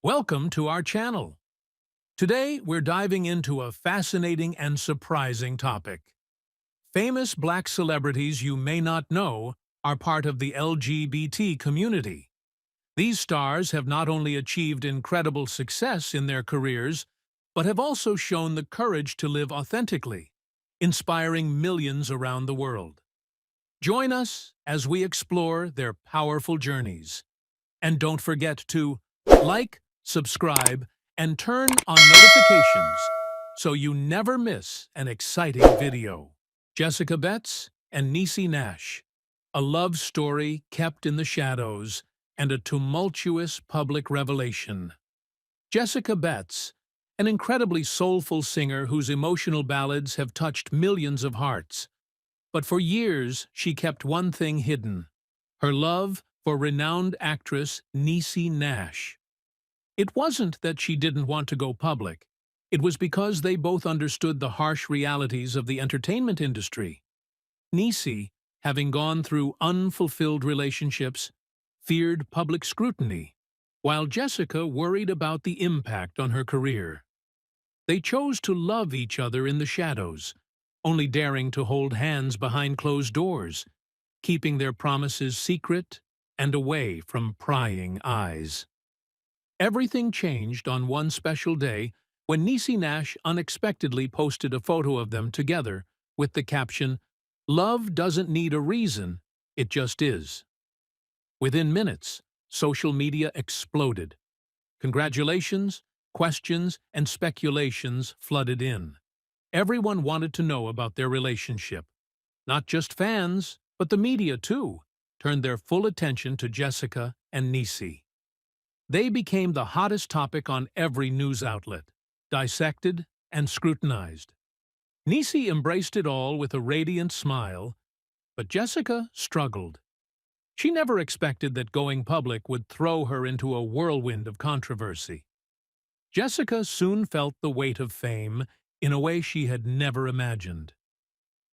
Welcome to our channel. Today, we're diving into a fascinating and surprising topic. Famous black celebrities you may not know are part of the LGBT community. These stars have not only achieved incredible success in their careers, but have also shown the courage to live authentically, inspiring millions around the world. Join us as we explore their powerful journeys. And don't forget to like, subscribe, and turn on notifications so you never miss an exciting video. Jessica Betts and Niecy Nash, a love story kept in the shadows and a tumultuous public revelation. Jessica Betts, an incredibly soulful singer whose emotional ballads have touched millions of hearts. But for years, she kept one thing hidden: her love for renowned actress Niecy Nash. It wasn't that she didn't want to go public. It was because they both understood the harsh realities of the entertainment industry. Niecy, having gone through unfulfilled relationships, feared public scrutiny, while Jessica worried about the impact on her career. They chose to love each other in the shadows, only daring to hold hands behind closed doors, keeping their promises secret and away from prying eyes. Everything changed on one special day when Niecy Nash unexpectedly posted a photo of them together with the caption, "Love doesn't need a reason, it just is." Within minutes, social media exploded. Congratulations, questions, and speculations flooded in. Everyone wanted to know about their relationship. Not just fans, but the media too, turned their full attention to Jessica and Niecy. They became the hottest topic on every news outlet, dissected and scrutinized. Niecy embraced it all with a radiant smile, but Jessica struggled. She never expected that going public would throw her into a whirlwind of controversy. Jessica soon felt the weight of fame in a way she had never imagined.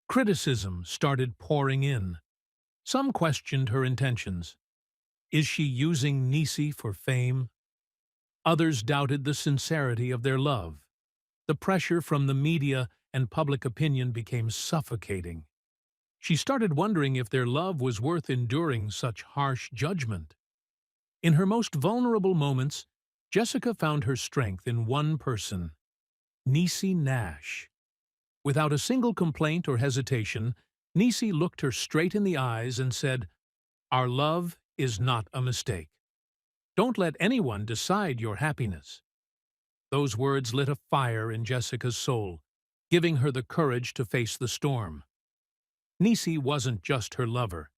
Criticism started pouring in. Some questioned her intentions. Is she using Niecy for fame? Others doubted the sincerity of their love. The pressure from the media and public opinion became suffocating. She started wondering if their love was worth enduring such harsh judgment. In her most vulnerable moments, Jessica found her strength in one person: Niecy Nash. Without a single complaint or hesitation, Niecy looked her straight in the eyes and said, "Our love is not a mistake. Don't let anyone decide your happiness." Those words lit a fire in Jessica's soul, giving her the courage to face the storm. Niecy wasn't just her lover.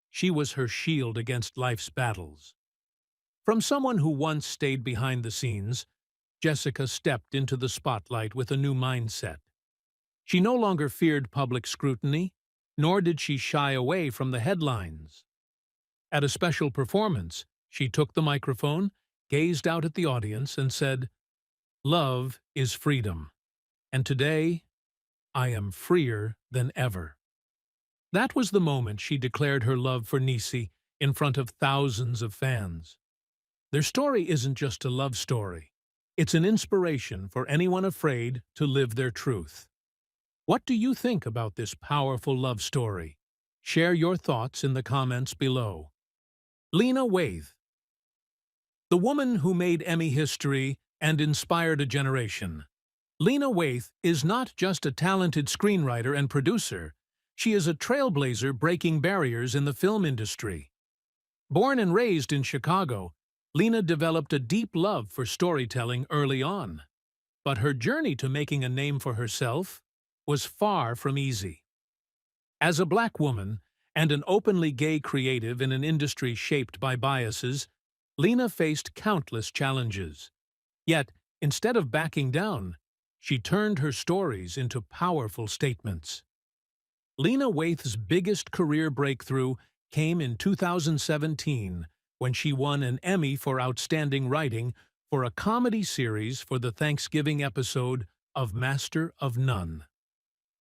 She was her shield against life's battles. From someone who once stayed behind the scenes, Jessica stepped into the spotlight with a new mindset. She no longer feared public scrutiny, nor did she shy away from the headlines. At a special performance, she took the microphone, gazed out at the audience, and said, "Love is freedom, and today I am freer than ever." That was the moment she declared her love for Niecy in front of thousands of fans. Their story isn't just a love story. It's an inspiration for anyone afraid to live their truth. What do you think about this powerful love story? Share your thoughts in the comments below. Lena Waithe, the woman who made Emmy history and inspired a generation. Lena Waithe is not just a talented screenwriter and producer. She is a trailblazer breaking barriers in the film industry. Born and raised in Chicago, Lena developed a deep love for storytelling early on. But her journey to making a name for herself was far from easy. As a black woman and an openly gay creative in an industry shaped by biases, Lena faced countless challenges. Yet, instead of backing down, she turned her stories into powerful statements. Lena Waithe's biggest career breakthrough came in 2017 when she won an Emmy for Outstanding Writing for a comedy series for the Thanksgiving episode of Master of None.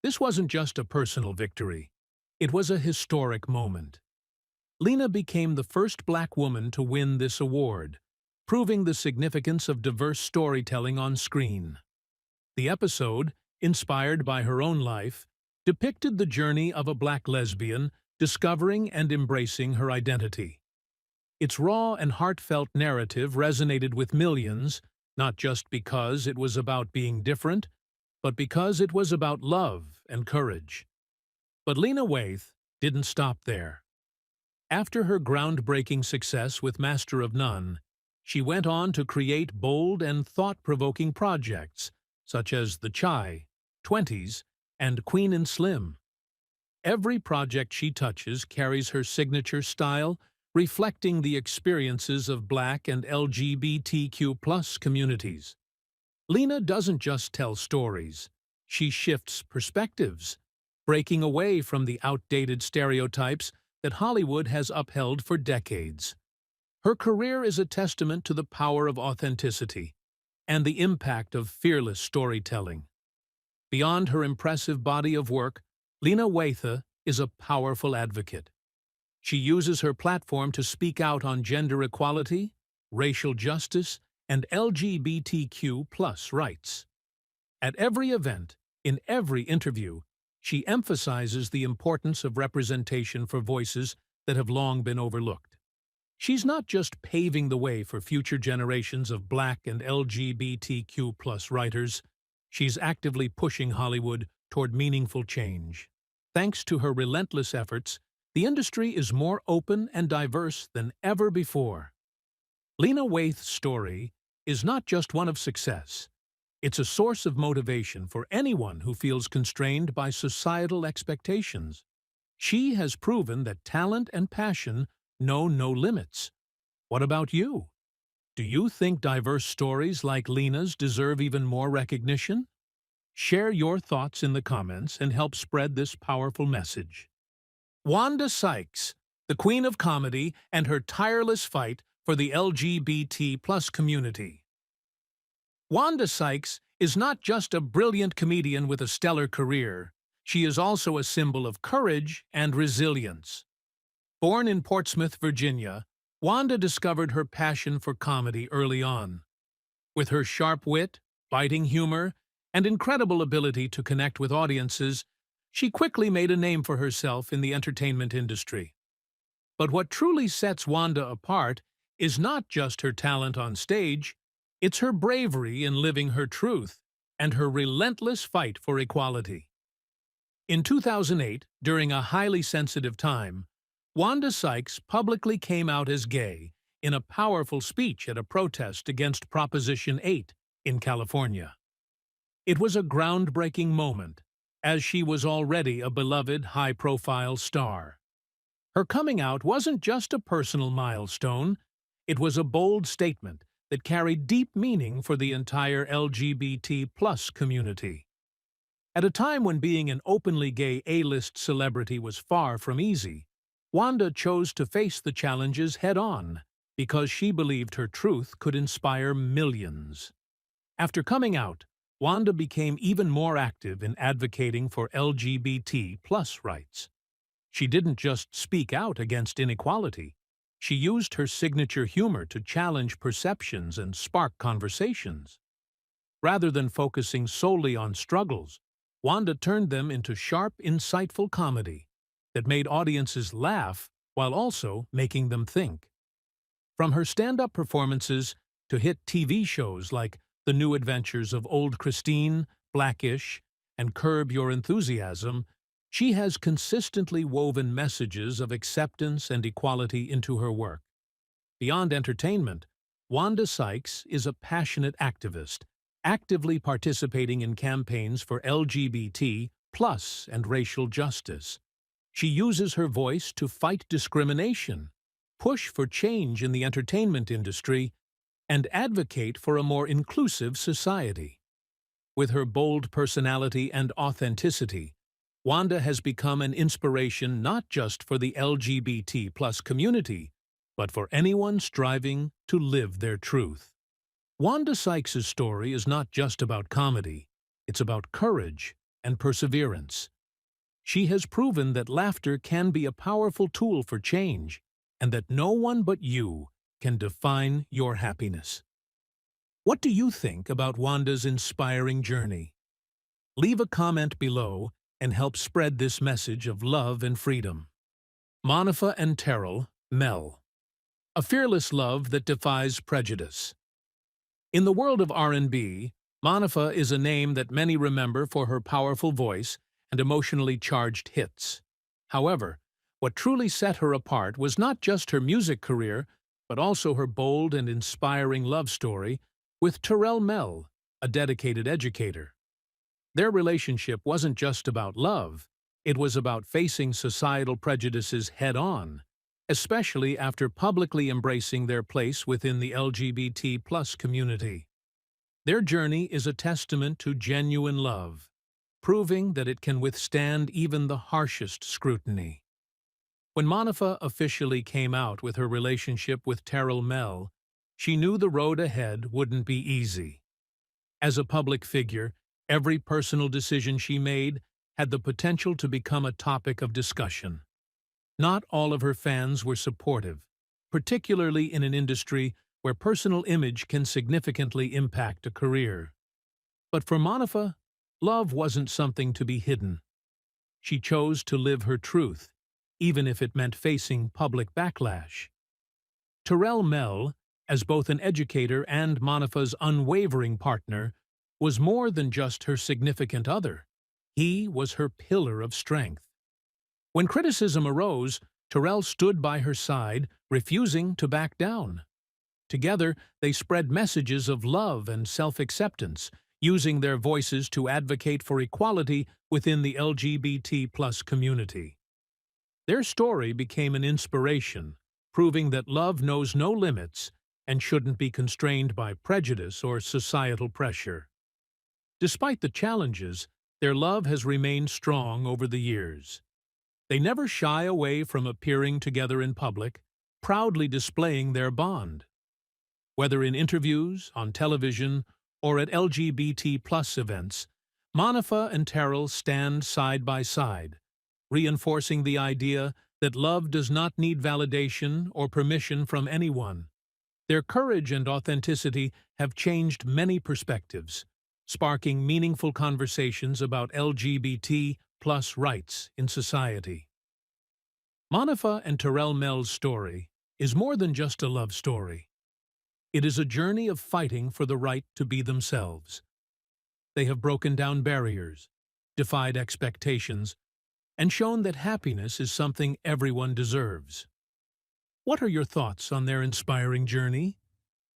This wasn't just a personal victory. It was a historic moment. Lena became the first black woman to win this award, proving the significance of diverse storytelling on screen. The episode, inspired by her own life, depicted the journey of a Black lesbian discovering and embracing her identity. Its raw and heartfelt narrative resonated with millions, not just because it was about being different, but because it was about love and courage. But Lena Waithe didn't stop there. After her groundbreaking success with Master of None, she went on to create bold and thought-provoking projects such as The Chai, 20s, and Queen and Slim. Every project she touches carries her signature style, reflecting the experiences of Black and LGBTQ+ communities. Lena doesn't just tell stories, she shifts perspectives, breaking away from the outdated stereotypes that Hollywood has upheld for decades. Her career is a testament to the power of authenticity and the impact of fearless storytelling. Beyond her impressive body of work, Lena Waithe is a powerful advocate. She uses her platform to speak out on gender equality, racial justice, and LGBTQ+ rights. At every event, in every interview, she emphasizes the importance of representation for voices that have long been overlooked. She's not just paving the way for future generations of Black and LGBTQ+ writers, she's actively pushing Hollywood toward meaningful change. Thanks to her relentless efforts, the industry is more open and diverse than ever before. Lena Waithe's story is not just one of success. It's a source of motivation for anyone who feels constrained by societal expectations. She has proven that talent and passion know no limits. What about you? Do you think diverse stories like Lena's deserve even more recognition? Share your thoughts in the comments and help spread this powerful message. Wanda Sykes, the Queen of Comedy, and her tireless fight for the LGBT+ community. Wanda Sykes is not just a brilliant comedian with a stellar career, she is also a symbol of courage and resilience. Born in Portsmouth, Virginia, Wanda discovered her passion for comedy early on. With her sharp wit, biting humor, and incredible ability to connect with audiences, she quickly made a name for herself in the entertainment industry. But what truly sets Wanda apart is not just her talent on stage, it's her bravery in living her truth and her relentless fight for equality. In 2008, during a highly sensitive time, Wanda Sykes publicly came out as gay in a powerful speech at a protest against Proposition 8 in California. It was a groundbreaking moment, as she was already a beloved high-profile star. Her coming out wasn't just a personal milestone, it was a bold statement that carried deep meaning for the entire LGBT+ community. At a time when being an openly gay A-list celebrity was far from easy, Wanda chose to face the challenges head-on because she believed her truth could inspire millions. After coming out, Wanda became even more active in advocating for LGBT+ rights. She didn't just speak out against inequality. She used her signature humor to challenge perceptions and spark conversations. Rather than focusing solely on struggles, Wanda turned them into sharp, insightful comedy that made audiences laugh while also making them think. From her stand-up performances to hit TV shows like The New Adventures of Old Christine, Blackish, and Curb Your Enthusiasm, she has consistently woven messages of acceptance and equality into her work. Beyond entertainment, Wanda Sykes is a passionate activist, actively participating in campaigns for LGBT+ and racial justice. She uses her voice to fight discrimination, push for change in the entertainment industry, and advocate for a more inclusive society. With her bold personality and authenticity, Wanda has become an inspiration not just for the LGBT+ community, but for anyone striving to live their truth. Wanda Sykes' story is not just about comedy, it's about courage and perseverance. She has proven that laughter can be a powerful tool for change, and that no one but you can define your happiness. What do you think about Wanda's inspiring journey? Leave a comment below and help spread this message of love and freedom. Monica and Terrell, Mel. A fearless love that defies prejudice. In the world of R&B, Monica is a name that many remember for her powerful voice and emotionally charged hits. However, what truly set her apart was not just her music career, but also her bold and inspiring love story with Terrell Mel, a dedicated educator. Their relationship wasn't just about love, it was about facing societal prejudices head-on, especially after publicly embracing their place within the LGBT+ community. Their journey is a testament to genuine love, proving that it can withstand even the harshest scrutiny. When Monica officially came out with her relationship with Terrell Mel, she knew the road ahead wouldn't be easy. As a public figure, every personal decision she made had the potential to become a topic of discussion. Not all of her fans were supportive, particularly in an industry where personal image can significantly impact a career. But for Monica, love wasn't something to be hidden. She chose to live her truth, even if it meant facing public backlash. Terrell Mel, as both an educator and Monica's unwavering partner, was more than just her significant other. He was her pillar of strength. When criticism arose, Terrell stood by her side, refusing to back down. Together, they spread messages of love and self-acceptance, using their voices to advocate for equality within the LGBT+ community. Their story became an inspiration, proving that love knows no limits and shouldn't be constrained by prejudice or societal pressure. Despite the challenges, their love has remained strong over the years. They never shy away from appearing together in public, proudly displaying their bond. Whether in interviews, on television, or at LGBT+ events, Monica and Terrell stand side by side, reinforcing the idea that love does not need validation or permission from anyone. Their courage and authenticity have changed many perspectives, sparking meaningful conversations about LGBT+ rights in society. Monica and Terrell Mel's story is more than just a love story. It is a journey of fighting for the right to be themselves. They have broken down barriers, defied expectations, and shown that happiness is something everyone deserves. What are your thoughts on their inspiring journey?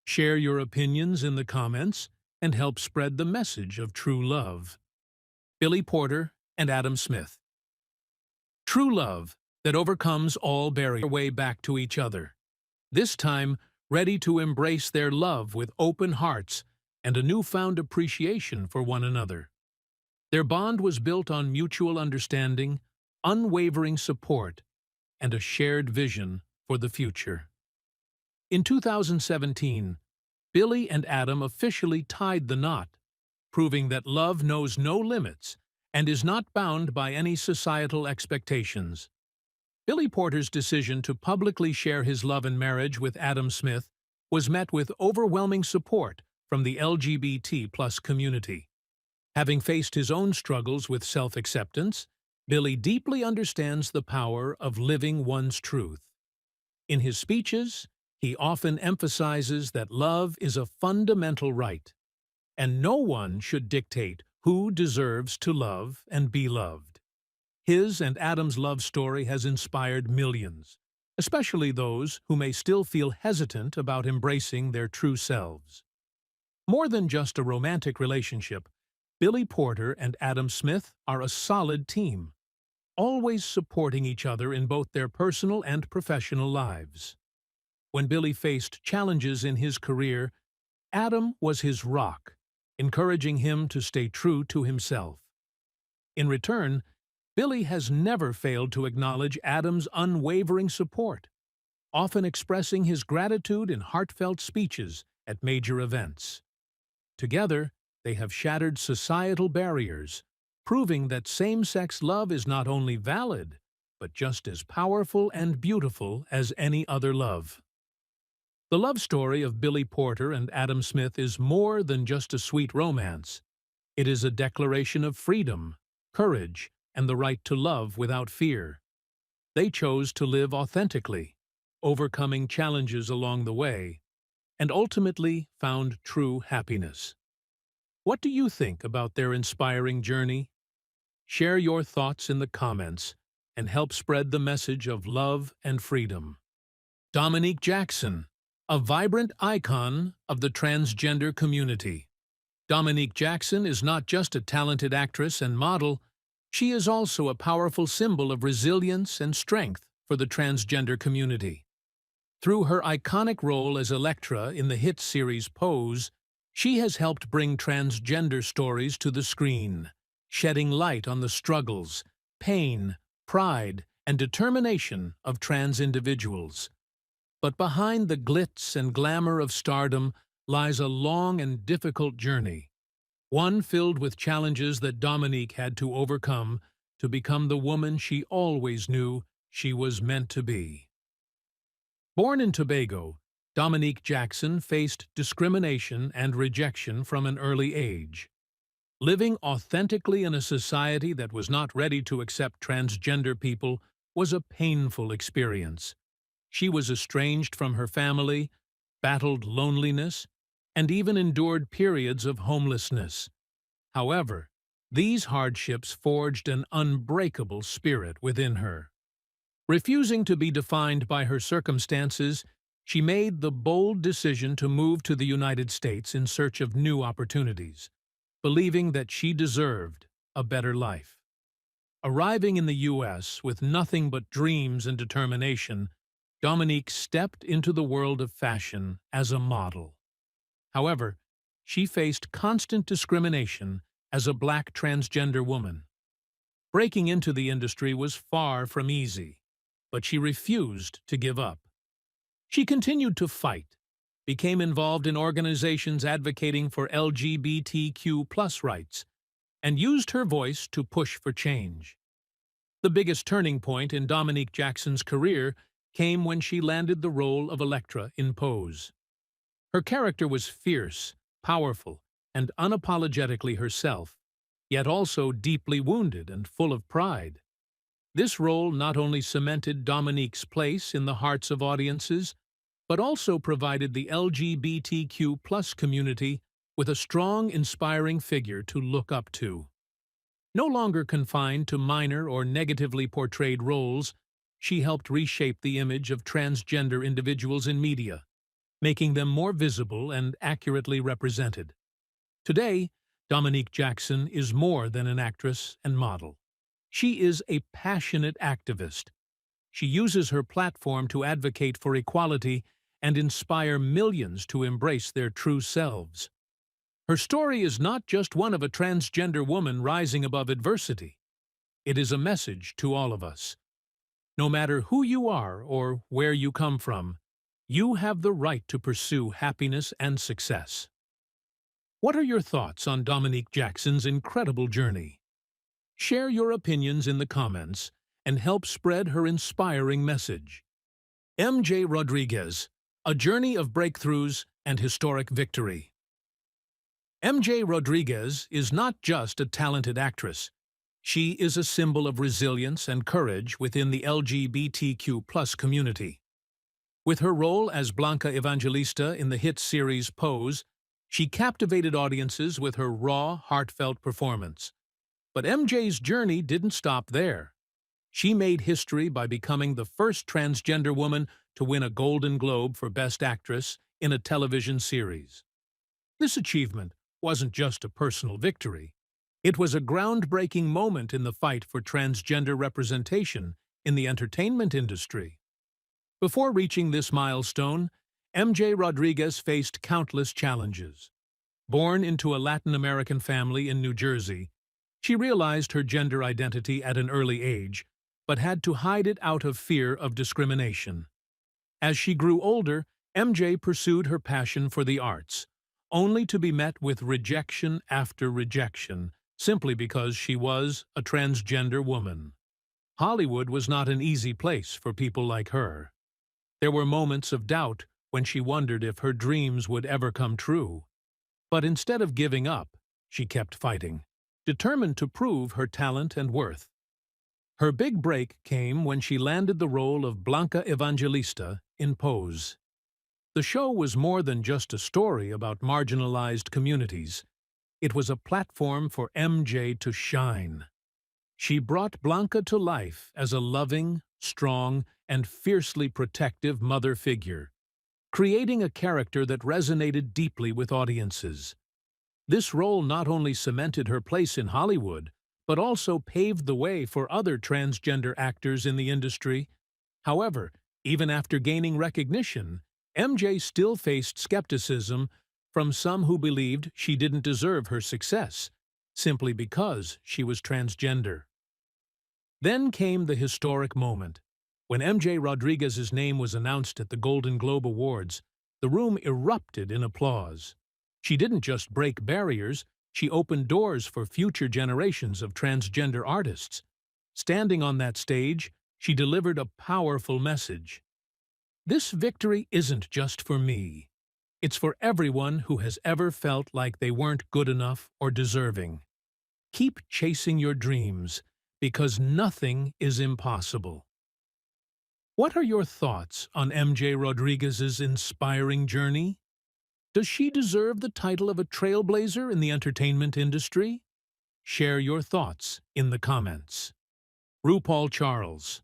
Share your opinions in the comments and help spread the message of true love. Billy Porter and Adam Smith. True love that overcomes all barriers way back to each other. This time, ready to embrace their love with open hearts and a newfound appreciation for one another. Their bond was built on mutual understanding, unwavering support, and a shared vision for the future. In 2017, Billy and Adam officially tied the knot, proving that love knows no limits and is not bound by any societal expectations. Billy Porter's decision to publicly share his love and marriage with Adam Smith was met with overwhelming support from the LGBT+ community. Having faced his own struggles with self-acceptance, Billy deeply understands the power of living one's truth. In his speeches, he often emphasizes that love is a fundamental right, and no one should dictate who deserves to love and be loved. His and Adam's love story has inspired millions, especially those who may still feel hesitant about embracing their true selves. More than just a romantic relationship, Billy Porter and Adam Smith are a solid team, always supporting each other in both their personal and professional lives. When Billy faced challenges in his career, Adam was his rock, encouraging him to stay true to himself. In return, Billy has never failed to acknowledge Adam's unwavering support, often expressing his gratitude in heartfelt speeches at major events. Together, they have shattered societal barriers, proving that same-sex love is not only valid, but just as powerful and beautiful as any other love. The love story of Billy Porter and Adam Smith is more than just a sweet romance. It is a declaration of freedom, courage, and the right to love without fear. They chose to live authentically, overcoming challenges along the way, and ultimately found true happiness. What do you think about their inspiring journey? Share your thoughts in the comments and help spread the message of love and freedom. Dominique Jackson, a vibrant icon of the transgender community. Dominique Jackson is not just a talented actress and model, she is also a powerful symbol of resilience and strength for the transgender community. Through her iconic role as Elektra in the hit series Pose, she has helped bring transgender stories to the screen, shedding light on the struggles, pain, pride, and determination of trans individuals. But behind the glitz and glamour of stardom lies a long and difficult journey, one filled with challenges that Dominique had to overcome to become the woman she always knew she was meant to be. Born in Tobago, Dominique Jackson faced discrimination and rejection from an early age. Living authentically in a society that was not ready to accept transgender people was a painful experience. She was estranged from her family, battled loneliness, and even endured periods of homelessness. However, these hardships forged an unbreakable spirit within her. Refusing to be defined by her circumstances, she made the bold decision to move to the United States in search of new opportunities, believing that she deserved a better life. Arriving in the U.S. with nothing but dreams and determination, Dominique stepped into the world of fashion as a model. However, she faced constant discrimination as a Black transgender woman. Breaking into the industry was far from easy, but she refused to give up. She continued to fight, became involved in organizations advocating for LGBTQ+ rights, and used her voice to push for change. The biggest turning point in Dominique Jackson's career came when she landed the role of Elektra in Pose. Her character was fierce, powerful, and unapologetically herself, yet also deeply wounded and full of pride. This role not only cemented Dominique's place in the hearts of audiences, but also provided the LGBTQ+ community with a strong, inspiring figure to look up to. No longer confined to minor or negatively portrayed roles, she helped reshape the image of transgender individuals in media, making them more visible and accurately represented. Today, Dominique Jackson is more than an actress and model. She is a passionate activist. She uses her platform to advocate for equality and inspire millions to embrace their true selves. Her story is not just one of a transgender woman rising above adversity. It is a message to all of us. No matter who you are or where you come from, you have the right to pursue happiness and success. What are your thoughts on Dominique Jackson's incredible journey? Share your opinions in the comments and help spread her inspiring message. MJ Rodriguez, a journey of breakthroughs and historic victory. MJ Rodriguez is not just a talented actress. She is a symbol of resilience and courage within the LGBTQ+ community. With her role as Blanca Evangelista in the hit series Pose, she captivated audiences with her raw, heartfelt performance. But MJ's journey didn't stop there. She made history by becoming the first transgender woman to win a Golden Globe for Best Actress in a television series. This achievement wasn't just a personal victory. It was a groundbreaking moment in the fight for transgender representation in the entertainment industry. Before reaching this milestone, MJ Rodriguez faced countless challenges. Born into a Latin American family in New Jersey, she realized her gender identity at an early age, but had to hide it out of fear of discrimination. As she grew older, MJ pursued her passion for the arts, only to be met with rejection after rejection, simply because she was a transgender woman. Hollywood was not an easy place for people like her. There were moments of doubt when she wondered if her dreams would ever come true. But instead of giving up, she kept fighting, determined to prove her talent and worth. Her big break came when she landed the role of Blanca Evangelista in Pose. The show was more than just a story about marginalized communities. It was a platform for MJ to shine. She brought Blanca to life as a loving, strong, and fiercely protective mother figure, creating a character that resonated deeply with audiences. This role not only cemented her place in Hollywood, but also paved the way for other transgender actors in the industry. However, even after gaining recognition, MJ still faced skepticism from some who believed she didn't deserve her success, simply because she was transgender. Then came the historic moment. When MJ Rodriguez's name was announced at the Golden Globe Awards, the room erupted in applause. She didn't just break barriers, she opened doors for future generations of transgender artists. Standing on that stage, she delivered a powerful message. This victory isn't just for me. It's for everyone who has ever felt like they weren't good enough or deserving. Keep chasing your dreams, because nothing is impossible. What are your thoughts on MJ Rodriguez's inspiring journey? Does she deserve the title of a trailblazer in the entertainment industry? Share your thoughts in the comments. RuPaul Charles.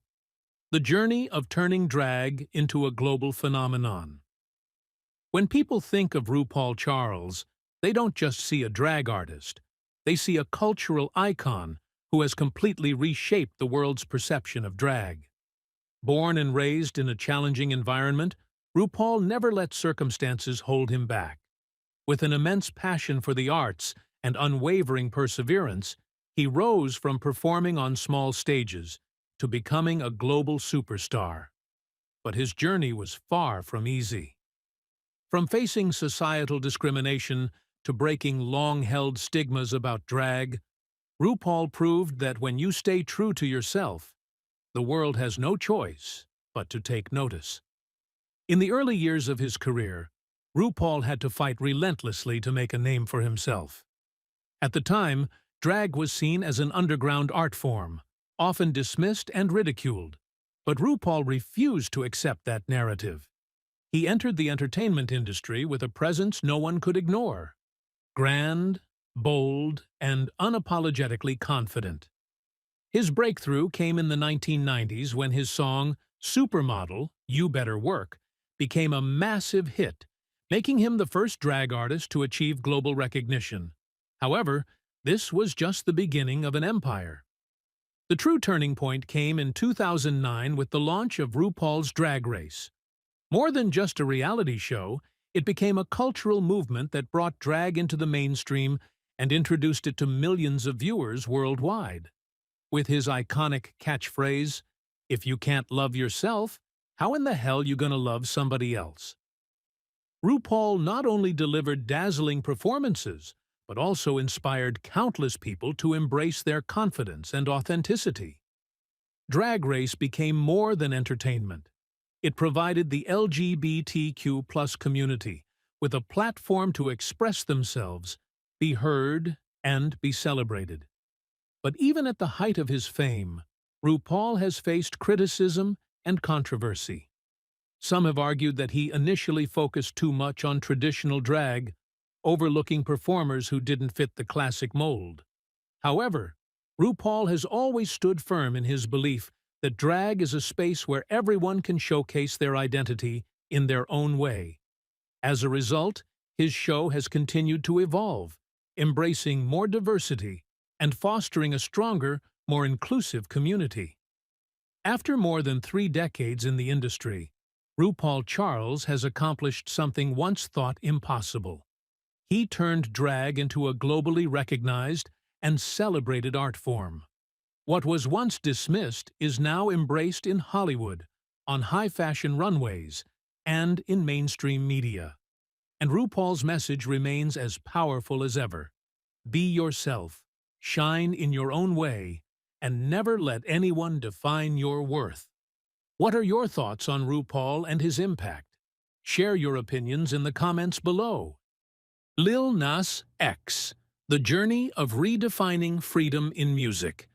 The journey of turning drag into a global phenomenon. When people think of RuPaul Charles, they don't just see a drag artist. They see a cultural icon who has completely reshaped the world's perception of drag. Born and raised in a challenging environment, RuPaul never let circumstances hold him back. With an immense passion for the arts and unwavering perseverance, he rose from performing on small stages to becoming a global superstar. But his journey was far from easy. From facing societal discrimination to breaking long-held stigmas about drag, RuPaul proved that when you stay true to yourself, the world has no choice but to take notice. In the early years of his career, RuPaul had to fight relentlessly to make a name for himself. At the time, drag was seen as an underground art form, often dismissed and ridiculed. But RuPaul refused to accept that narrative. He entered the entertainment industry with a presence no one could ignore. Grand, bold, and unapologetically confident. His breakthrough came in the 1990s when his song, Supermodel, You Better Work, became a massive hit, making him the first drag artist to achieve global recognition. However, this was just the beginning of an empire. The true turning point came in 2009 with the launch of RuPaul's Drag Race. More than just a reality show, it became a cultural movement that brought drag into the mainstream and introduced it to millions of viewers worldwide. With his iconic catchphrase, "If you can't love yourself, how in the hell you gonna love somebody else?" RuPaul not only delivered dazzling performances, but also inspired countless people to embrace their confidence and authenticity. Drag Race became more than entertainment. It provided the LGBTQ+ community with a platform to express themselves, be heard, and be celebrated. But even at the height of his fame, RuPaul has faced criticism and controversy. Some have argued that he initially focused too much on traditional drag, overlooking performers who didn't fit the classic mold. However, RuPaul has always stood firm in his belief that drag is a space where everyone can showcase their identity in their own way. As a result, his show has continued to evolve, embracing more diversity and fostering a stronger, more inclusive community. After more than 3 decades in the industry, RuPaul Charles has accomplished something once thought impossible. He turned drag into a globally recognized and celebrated art form. What was once dismissed is now embraced in Hollywood, on high-fashion runways, and in mainstream media. And RuPaul's message remains as powerful as ever. Be yourself, shine in your own way, and never let anyone define your worth. What are your thoughts on RuPaul and his impact? Share your opinions in the comments below. Lil Nas X, The Journey of Redefining Freedom in Music.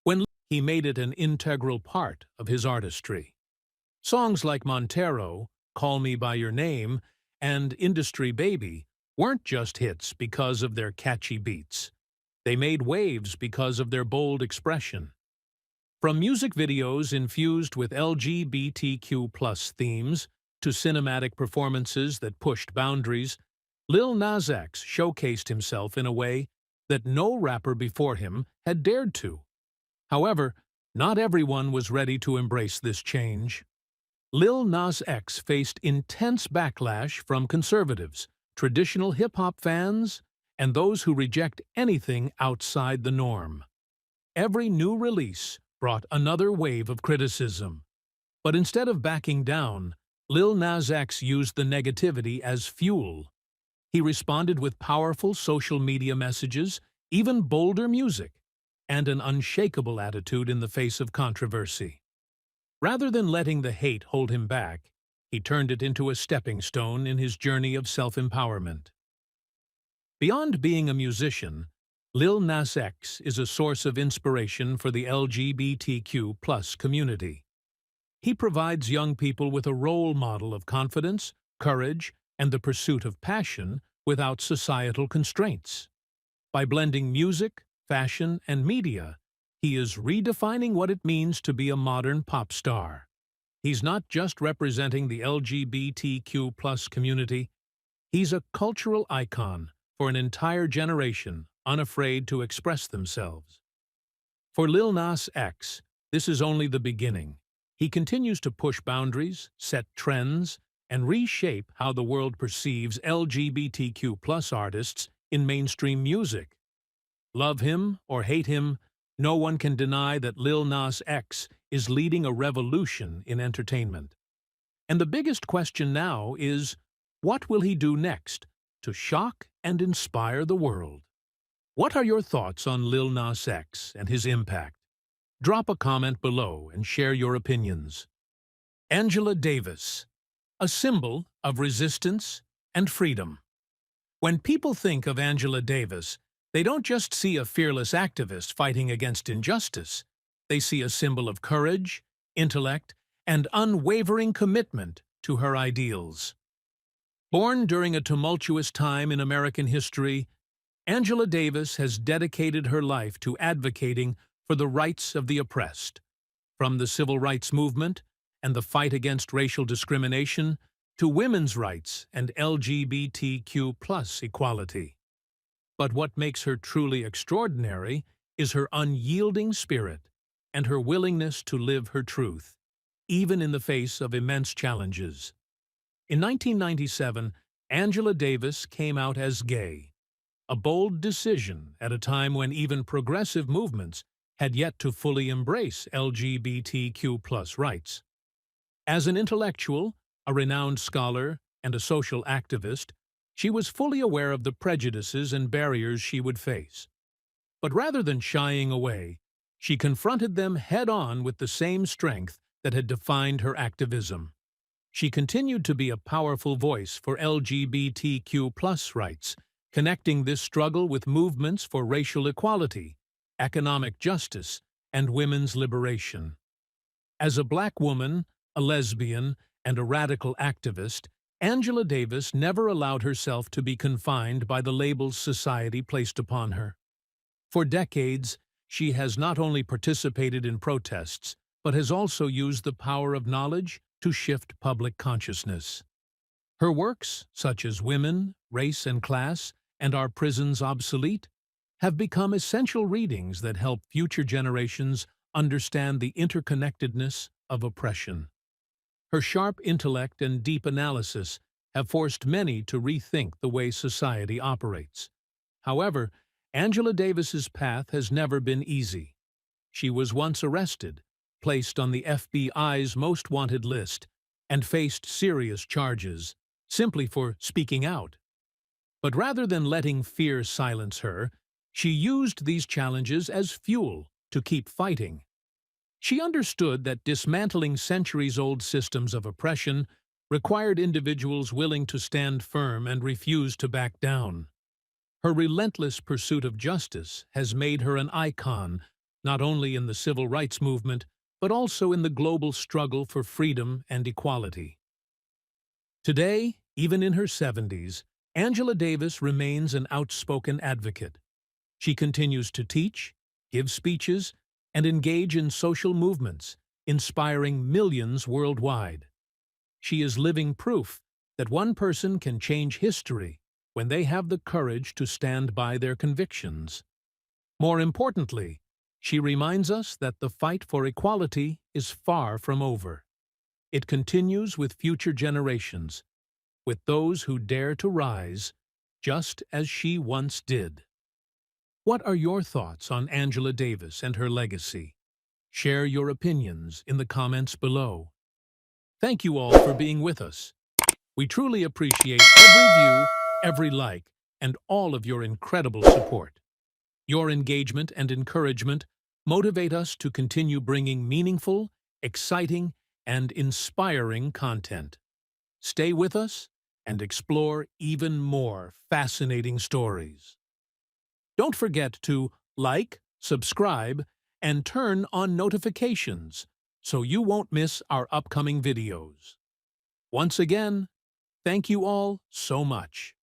When he made it an integral part of his artistry. Songs like Montero, Call Me By Your Name, and Industry Baby weren't just hits because of their catchy beats. They made waves because of their bold expression. From music videos infused with LGBTQ+ themes to cinematic performances that pushed boundaries, Lil Nas X showcased himself in a way that no rapper before him had dared to. However, not everyone was ready to embrace this change. Lil Nas X faced intense backlash from conservatives, traditional hip-hop fans, and those who reject anything outside the norm. Every new release brought another wave of criticism. But instead of backing down, Lil Nas X used the negativity as fuel. He responded with powerful social media messages, even bolder music, and an unshakable attitude in the face of controversy. Rather than letting the hate hold him back, he turned it into a stepping stone in his journey of self-empowerment. Beyond being a musician, Lil Nas X is a source of inspiration for the LGBTQ+ community. He provides young people with a role model of confidence, courage, and the pursuit of passion without societal constraints. By blending music, fashion, and media, he is redefining what it means to be a modern pop star. He's not just representing the LGBTQ+ community, he's a cultural icon for an entire generation unafraid to express themselves. For Lil Nas X, this is only the beginning. He continues to push boundaries, set trends, and reshape how the world perceives LGBTQ+ artists in mainstream music. Love him or hate him, no one can deny that Lil Nas X is leading a revolution in entertainment. And the biggest question now is, what will he do next to shock and inspire the world? What are your thoughts on Lil Nas X and his impact? Drop a comment below and share your opinions. Angela Davis, a symbol of resistance and freedom. When people think of Angela Davis, they don't just see a fearless activist fighting against injustice. They see a symbol of courage, intellect, and unwavering commitment to her ideals. Born during a tumultuous time in American history, Angela Davis has dedicated her life to advocating for the rights of the oppressed. From the civil rights movement and the fight against racial discrimination to women's rights and LGBTQ+ equality. But what makes her truly extraordinary is her unyielding spirit and her willingness to live her truth, even in the face of immense challenges. In 1997, Angela Davis came out as gay, a bold decision at a time when even progressive movements had yet to fully embrace LGBTQ+ rights. As an intellectual, a renowned scholar, and a social activist, she was fully aware of the prejudices and barriers she would face. But rather than shying away, she confronted them head-on with the same strength that had defined her activism. She continued to be a powerful voice for LGBTQ+ rights, connecting this struggle with movements for racial equality, economic justice, and women's liberation. As a black woman, a lesbian, and a radical activist, Angela Davis never allowed herself to be confined by the labels society placed upon her. For decades, she has not only participated in protests, but has also used the power of knowledge to shift public consciousness. Her works, such as Women, Race and Class, and Are Prisons Obsolete?, have become essential readings that help future generations understand the interconnectedness of oppression. Her sharp intellect and deep analysis have forced many to rethink the way society operates. However, Angela Davis's path has never been easy. She was once arrested, placed on the FBI's most wanted list, and faced serious charges, simply for speaking out. But rather than letting fear silence her, she used these challenges as fuel to keep fighting. She understood that dismantling centuries-old systems of oppression required individuals willing to stand firm and refuse to back down. Her relentless pursuit of justice has made her an icon, not only in the civil rights movement, but also in the global struggle for freedom and equality. Today, even in her 70s, Angela Davis remains an outspoken advocate. She continues to teach, give speeches, and engage in social movements, inspiring millions worldwide. She is living proof that one person can change history when they have the courage to stand by their convictions. More importantly, she reminds us that the fight for equality is far from over. It continues with future generations, with those who dare to rise, just as she once did. What are your thoughts on Angela Davis and her legacy? Share your opinions in the comments below. Thank you all for being with us. We truly appreciate every view, every like, and all of your incredible support. Your engagement and encouragement motivate us to continue bringing meaningful, exciting, and inspiring content. Stay with us and explore even more fascinating stories. Don't forget to like, subscribe, and turn on notifications so you won't miss our upcoming videos. Once again, thank you all so much.